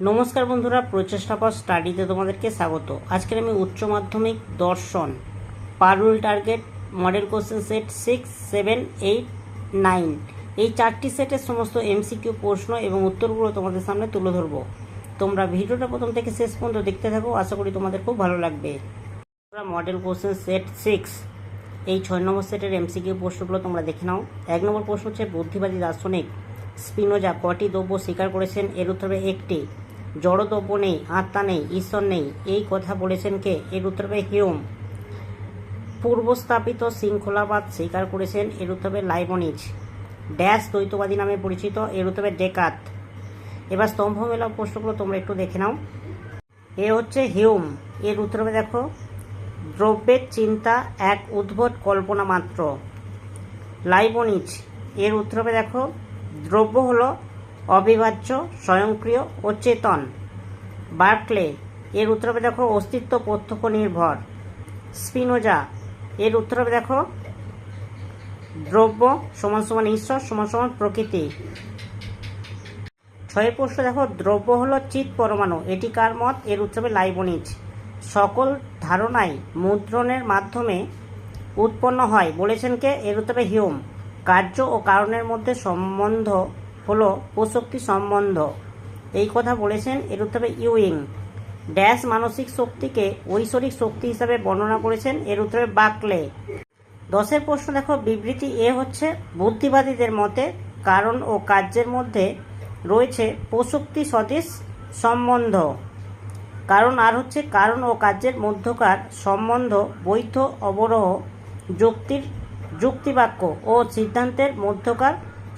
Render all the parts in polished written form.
নমস্কার বন্ধুরা, প্রচেষ্টা ফর স্টাডিতে তোমাদেরকে স্বাগত। আজকের আমি উচ্চ মাধ্যমিক দর্শন পারুল টার্গেট মডেল কোশ্চেন সেট 6, 7, 8, 9 এই চারটি সেটের সমস্ত এমসিকিউ প্রশ্ন এবং উত্তরগুলো তোমাদের সামনে তুলে ধরবো। তোমরা ভিডিওটা প্রথম থেকে শেষ পর্যন্ত দেখতে থাকো, আশা করি তোমাদের খুব ভালো লাগবে। মডেল কোশ্চেন সেট 6 এই 6 নম্বর সেটের এমসিকিউ প্রশ্নগুলো তোমরা দেখে নাও। 1 নম্বর প্রশ্ন হচ্ছে, বুদ্ধিবাদী দার্শনিক স্পিনোজা কটি দ্রব্য স্বীকার করেছেন? এর উত্তর হবে একটি। জড় দ্রব্য নেই, আত্মা নেই, ঈশ্বর নেই, এই কথা বলেছেন কে? এর উত্তর হবে হিউম। পূর্বস্থাপিত শৃঙ্খলাবাদ স্বীকার করেছেন? এর উত্তর হবে লাইবনিজ। ড্যাশ দ্বৈতবাদী নামে পরিচিত? এর উত্তর হবে ডেকার্ত। এবার স্তম্ভ মেলা প্রশ্নগুলো তোমরা একটু দেখে নাও। এ হচ্ছে হিউম, এর উত্তর হবে দেখো, দ্রব্যের চিন্তা এক উদ্ভট কল্পনা মাত্র। লাইবনিজ, এর উত্তর হবে দেখো, দ্রব্য হলো অবিভাজ্য, স্বয়ংক্রিয় ও চেতন। বার্কলে, এর উত্তর হবে দেখো, অস্তিত্ব প্রত্যক্ষ নির্ভর। স্পিনোজা, এর উত্তর হবে দেখো, দ্রব্য সমান সমান ঈশ্বর সমান সমান প্রকৃতি। 6 প্রশ্ন দেখো, দ্রব্য হলো চিৎ পরমাণু, এটি কার মত? এর উত্তর হবে লাইবনিজ। সকল ধারণাই মুদ্রণের মাধ্যমে উৎপন্ন হয় বলেছেন কে? এর উত্তর হবে হিউম। কার্য ও কারণের মধ্যে সম্বন্ধ হলো প্রসক্তি সম্বন্ধ, এই কথা বলেছেন? এর উত্তর হবে ইউইং। ড্যাশ মানসিক শক্তিকে ঐশ্বরিক শক্তি হিসাবে বর্ণনা করেছেন? এর উত্তর হবে বার্কলে। 10 প্রশ্ন দেখো, বিবৃতি এ হচ্ছে, বুদ্ধিবাদীদের মতে কারণ ও কার্যের মধ্যে রয়েছে প্রসক্তি সদৃশ সম্বন্ধ। কারণ আর হচ্ছে, কারণ ও কার্যের মধ্যকার সম্বন্ধ বৈধ অবরোহ যুক্তির যুক্তিবাক্য ও সিদ্ধান্তের মধ্যকার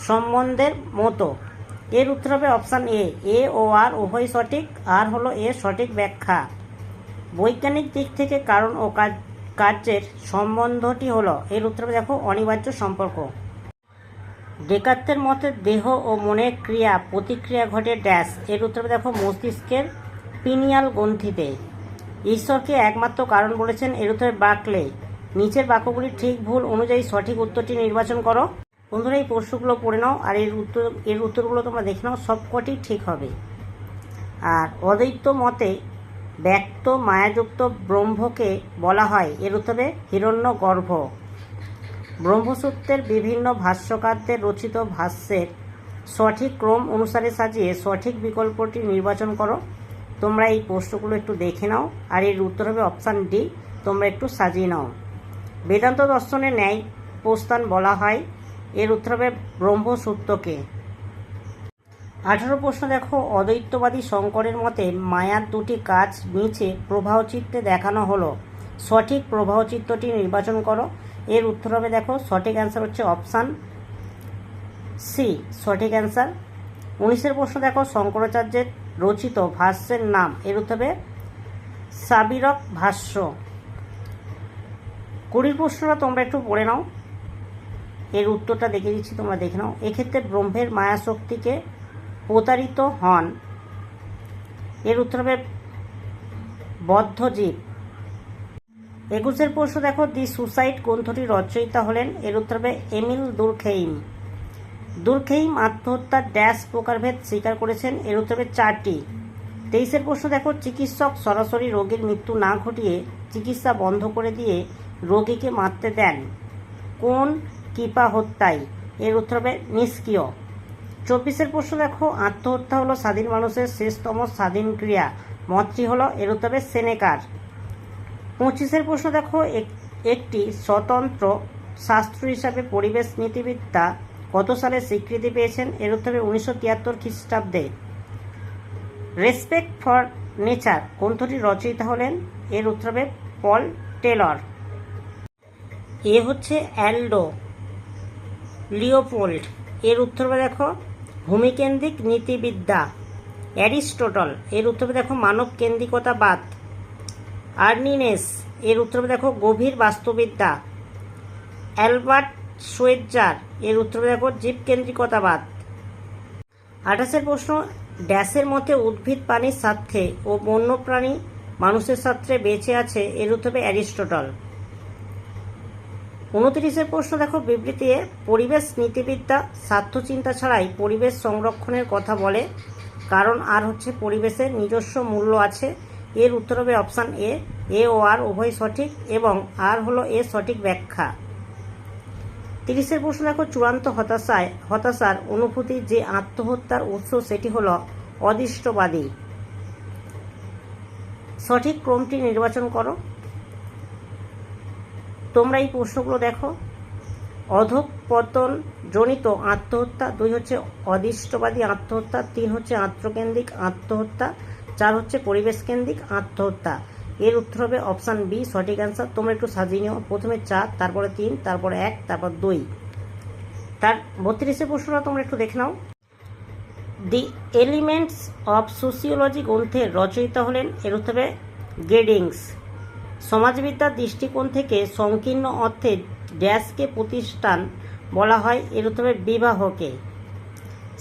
সম্বন্ধের মতো। এর উত্তর হবে অপশান এ ও আর উভয় সঠিক, আর হলো এর সঠিক ব্যাখ্যা। বৈজ্ঞানিক দিক থেকে কারণ ও কার্যের সম্বন্ধটি হলো, এর উত্তর হবে দেখো, অনিবার্য সম্পর্ক। ডেকার্তের মতে দেহ ও মনের ক্রিয়া প্রতিক্রিয়া ঘটে ড্যাশ, এর উত্তর হবে দেখো, মস্তিষ্কের পিনিয়াল গ্রন্থিতে। ঈশ্বরকে একমাত্র কারণ বলেছেন? এর উত্তর হবে বার্কলে। নিচের বাক্যগুলি ঠিক ভুল অনুযায়ী সঠিক উত্তরটি নির্বাচন করো। বন্ধুরা, এই প্রশ্নগুলো পড়ে নাও আর এর উত্তরগুলো তোমরা দেখে নাও, সবকটি ঠিক হবে। আর অদ্বৈত মতে ব্যক্ত মায়াযুক্ত ব্রহ্মকে বলা হয়? এর উত্তর হবে হিরণ্যগর্ভ। ব্রহ্মসূত্রের বিভিন্ন ভাষ্যকারদের রচিত ভাষ্যের সঠিক ক্রম অনুসারে সাজিয়ে সঠিক বিকল্পটি নির্বাচন করো। তোমরা এই প্রশ্নগুলো একটু দেখে নাও আর এর উত্তর হবে অপশান ডি, তোমরা একটু সাজিয়ে নাও। বেদান্ত দর্শনে ন্যায় প্রস্থান বলা হয়? এর উত্তর হবে ব্রহ্মসূত্রকে। 18 প্রশ্ন দেখো, অদ্বৈতবাদী শঙ্করের মতে মায়ার দুটি কাজ নিচে প্রবাহচিত্রে দেখানো হলো, সঠিক প্রবাহচিত্রটি নির্বাচন করো। এর উত্তর হবে দেখো, সঠিক অ্যান্সার হচ্ছে অপশান সি, সঠিক অ্যান্সার। 19 প্রশ্ন দেখো, শঙ্করাচার্যের রচিত ভাষ্যের নাম? এর উত্তর হবে সাবিরক ভাষ্য। 20 প্রশ্নটা তোমরা একটু পড়ে নাও, এর উত্তরটা দেখে দিচ্ছি, তোমরা দেখে নাও। এক্ষেত্রে ব্রহ্মের মায়াশক্তিকে প্রতারিত হন? এর উত্তর হবে বদ্ধজীব। 21 প্রশ্ন দেখো, দি সুসাইড গ্রন্থটির রচয়িতা হলেন? এর উত্তর হবে এমিল দুর্খেইম। দুর্খেইম আত্মহত্যার ড্যাশ প্রকারভেদ স্বীকার করেছেন? এর উত্তর হবে 4টি। 23 প্রশ্ন দেখো, চিকিৎসক সরাসরি রোগীর মৃত্যু না ঘটিয়ে চিকিৎসা বন্ধ করে দিয়ে রোগীকে মারতে দেন কোন কৃপা হত্যায়? এর উত্তর হবে নিষ্ক্রিয়। 24 প্রশ্ন দেখো, আত্মহত্যা হলো স্বাধীন মানুষের শেষতম স্বাধীন ক্রিয়া, মতটি হলো? এর উত্তর হবে সেনেকার। 25 প্রশ্ন দেখো, একটি স্বতন্ত্র শাস্ত্র হিসাবে পরিবেশ নীতিবিদ্যা কত সালে স্বীকৃতি পেয়েছেন? এর উত্তর হবে 1973 খ্রিস্টাব্দে। রেসপেক্ট ফর নেচার গ্রন্থটির রচয়িতা হলেন? এর উত্তর হবে পল টেলর। এ হচ্ছে অ্যালডো লিওপোল্ড, এর উত্তর হবে দেখো, ভূমিকেন্দ্রিক নীতিবিদ্যা। অ্যারিস্টটল, এর উত্তর হবে দেখো, মানব কেন্দ্রিকতাবাদ। আর্নিনেস, এর উত্তর হবে দেখো, গভীর বাস্তুবিদ্যা। অ্যালবার্ট শোয়েটজার, এর উত্তর হবে দেখো, জীবকেন্দ্রিকতাবাদ। 28 প্রশ্ন, ড্যাশের মতে উদ্ভিদ প্রাণীর স্বার্থে ও বন্যপ্রাণী মানুষের স্বার্থে বেঁচে আছে? এর উত্তর হবে অ্যারিস্টটল। 29 প্রশ্ন দেখো, বিবৃতিতে পরিবেশ নীতিবিদ্যা স্বার্থ চিন্তা ছাড়াই পরিবেশ সংরক্ষণের কথা বলে? কারণ আর হচ্ছে পরিবেশের নিজস্ব মূল্য আছে। এর উত্তর হবে অপশান এ ও আর উভয় সঠিক এবং আর হলো এর সঠিক ব্যাখ্যা। 30-এর প্রশ্ন দেখো, চূড়ান্ত হতাশার অনুভূতি যে আত্মহত্যার উৎস সেটি হলো অদৃষ্টবাদী। সঠিক ক্রমটি নির্বাচন করো। তোমরা এই প্রশ্নগুলো দেখো। অধঃপতন জনিত আত্মহত্যা, 2 হচ্ছে অদৃষ্টবাদী আত্মহত্যা, 3 হচ্ছে আত্মকেন্দ্রিক আত্মহত্যা, 4 হচ্ছে পরিবেশ কেন্দ্রিক আত্মহত্যা। এর উত্তর হবে অপশান বি সঠিক অ্যান্সার। তোমরা একটু সাজিয়ে নিও, প্রথমে 4, তারপরে 3, তারপরে 1, তারপর 2। তার 32-এর প্রশ্নটা তোমরা একটু দেখে নাও। দি এলিমেন্টস অফ সোসিওলজি গ্রন্থের রচয়িতা হলেন, এর উত্তর হবে গেডিংস। সমাজবিদ্যার দৃষ্টিকোণ থেকে সংকীর্ণ অর্থে ড্যাশকে প্রতিষ্ঠান বলা হয়, এর উত্তর হবে বিবাহকে।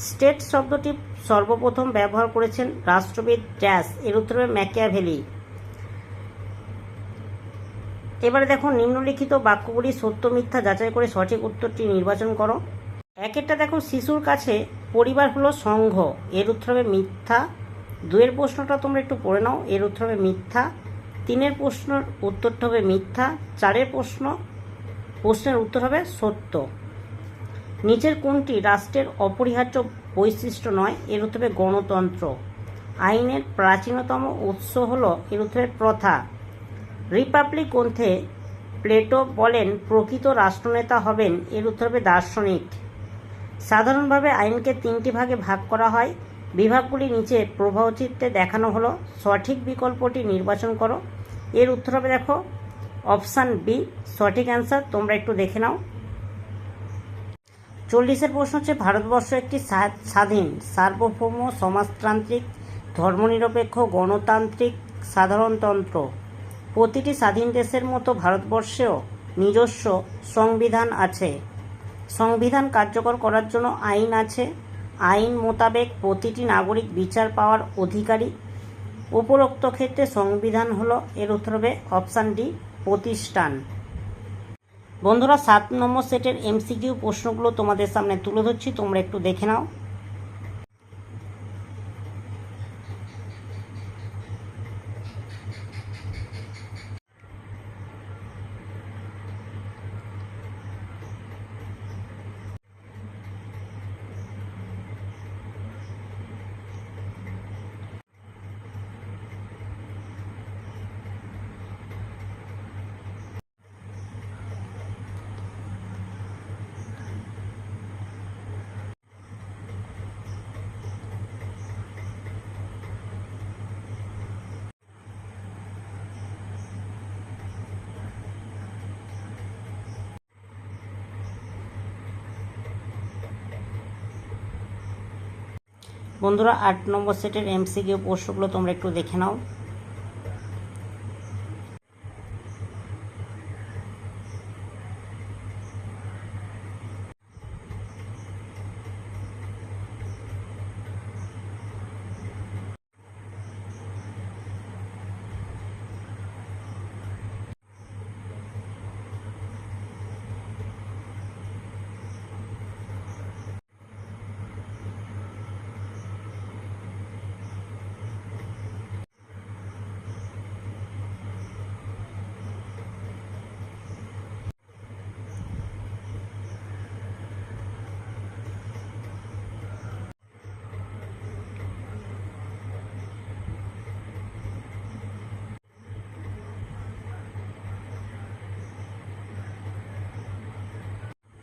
স্টেট শব্দটি সর্বপ্রথম ব্যবহার করেছেন রাষ্ট্রবিদ ড্যাশ, এর উত্তর হবে ম্যাকিয়াভেলি। এবারে দেখো, নিম্নলিখিত বাক্যগুলি সত্য মিথ্যা যাচাই করে সঠিক উত্তরটি নির্বাচন করো। একটা দেখো, শিশুর কাছে পরিবার হলো সংঘ, এর উত্তর হবে মিথ্যা। 2-এর প্রশ্নটা তোমরা একটু পড়ে নাও, এর উত্তর হবে মিথ্যা। 3-এর প্রশ্নের উত্তরটা হবে মিথ্যা। 4-এর প্রশ্নের উত্তর হবে সত্য। নিচের কোনটি রাষ্ট্রের অপরিহার্য বৈশিষ্ট্য নয়, এর উত্তর হবে গণতন্ত্র। আইনের প্রাচীনতম উৎস হলো, এর উত্তর হবে প্রথা। রিপাবলিক গ্রন্থে প্লেটো বলেন প্রকৃত রাষ্ট্রনেতা হবেন, এর উত্তর হবে দার্শনিক। সাধারণভাবে আইনকে 3টি ভাগে ভাগ করা হয়, বিভাগগুলি নিচে প্রবাহচিত্রে দেখানো হলো। সঠিক বিকল্পটি নির্বাচন করো। এর উত্তর হবে দেখো অপশান বি সঠিক অ্যান্সার। তোমরা একটু দেখে নাও। 40-এর প্রশ্ন হচ্ছে, ভারতবর্ষ একটি স্বাধীন সার্বভৌম সমাজতান্ত্রিক ধর্মনিরপেক্ষ গণতান্ত্রিক সাধারণতন্ত্র। প্রতিটি স্বাধীন দেশের মতো ভারতবর্ষেও নিজস্ব সংবিধান আছে। সংবিধান কার্যকর করার জন্য আইন আছে। আইন মোতাবেক প্রতিটি নাগরিক বিচার পাওয়ার অধিকারী। উপরোক্ত ক্ষেত্রে সংবিধান হলো, এর উত্তর হবে অপশান ডি প্রতিষ্ঠান। বন্ধুরা, 7 নম্বর সেটের এমসিকিউ প্রশ্নগুলো তোমাদের সামনে তুলে ধরছি, তোমরা একটু দেখে নাও। বন্ধুরা, 8 নম্বর সেটের এমসিকিউ প্রশ্নগুলো তোমরা একটু দেখে নাও।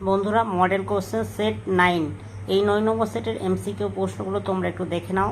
বন্ধুরা, মডেল কোশ্চেন সেট 9, এই 9 নম্বর সেটের এমসিকিউ প্রশ্নগুলো তোমরা একটু দেখে নাও।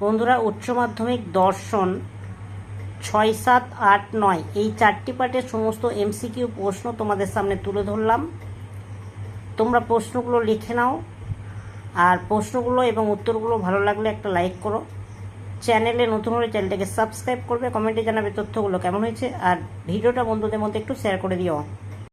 বন্ধুরা, উচ্চ মাধ্যমিক দর্শন 6, 7, 8, 9 এই 4টি পার্টের সমস্ত এমসিকিউ প্রশ্ন তোমাদের সামনে তুলে ধরলাম। তোমরা প্রশ্নগুলো লিখে নাও, আর প্রশ্নগুলো এবং উত্তরগুলো ভালো লাগলে একটা লাইক করো। চ্যানেলে নতুন হলে চ্যানেলটাকে সাবস্ক্রাইব করবে, কমেন্টে জানাবে তথ্যগুলো কেমন হয়েছে, আর ভিডিওটা বন্ধুদের মধ্যে একটু শেয়ার করে দিও।